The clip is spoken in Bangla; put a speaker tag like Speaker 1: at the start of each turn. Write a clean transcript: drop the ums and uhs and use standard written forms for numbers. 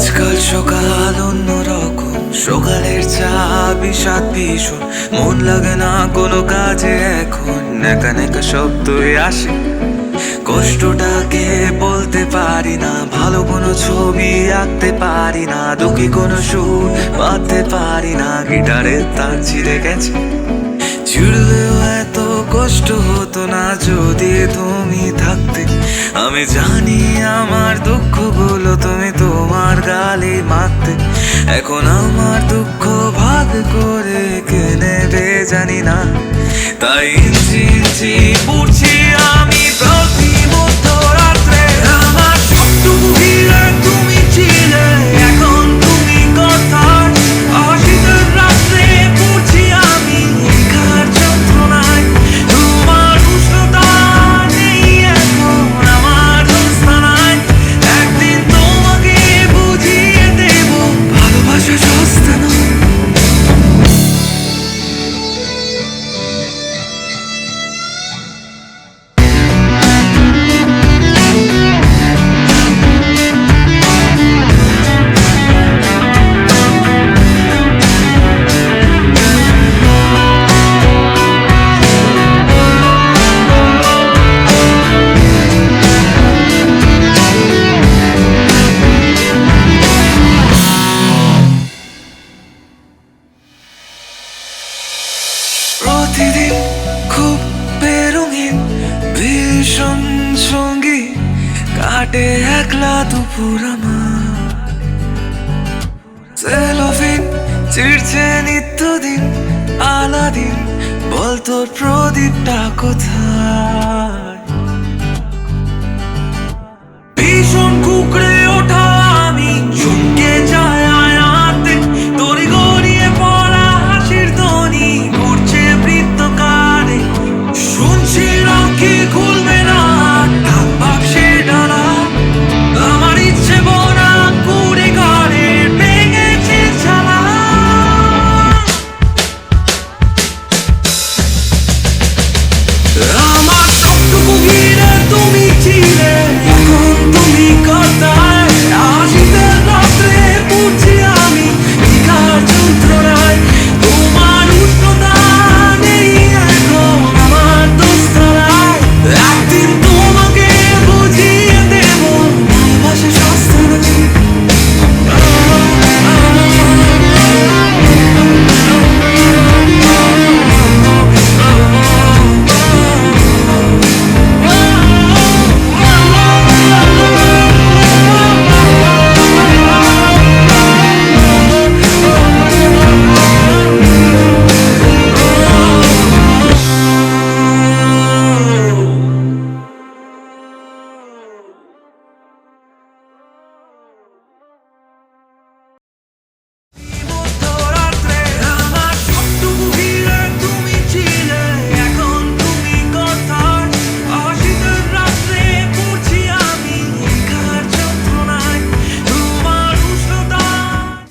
Speaker 1: আজকাল সকাল অন্যরকম, সকালের চা বিষাদ ভীষণ, মন লাগে না কোনো কাজে এখন, একা একা শব্দই আসে। কষ্টটাকে বলতে পারি না, ভালো কোনো ছবি আঁকতে পারি না, দুঃখী কোনো সুর বাঁধতে পারি না, গিটারের তার ছিঁড়ে গেছে। ছিঁড়লেও এত কষ্ট হতো না যদি তুমি থাকতে। আমি জানি আমার দুঃখগুলো তুমি তোমার গালে মাখতে। এখন আমার দুঃখ ভাগ করে কে নেবে জানি না, তাই ইঞ্চি ইঞ্চি পড়ছি আমি প্রতি মধ্যরাত্রে। আমার সবটুকু ঘিরে তুমি ছিলে, এখন তুমি কোথায়? অশীতের রাত্রে পড়ছি আমি একার যন্ত্রণায়। তোমার উষ্ণতা নেই এখন আমার দোস্তানায়। একদিন তোমাকে বুঝিয়ে দেব ভালোবাসা সস্তা নয়। প্রতিদিন খুব বেরঙিন ভীষণ সঙ্গী কাটে একলা দুপুর আমার। সেলোফিন চিরছে নিত্যদিন আলাদিন, বল তোর প্রদীপটা কোথায়?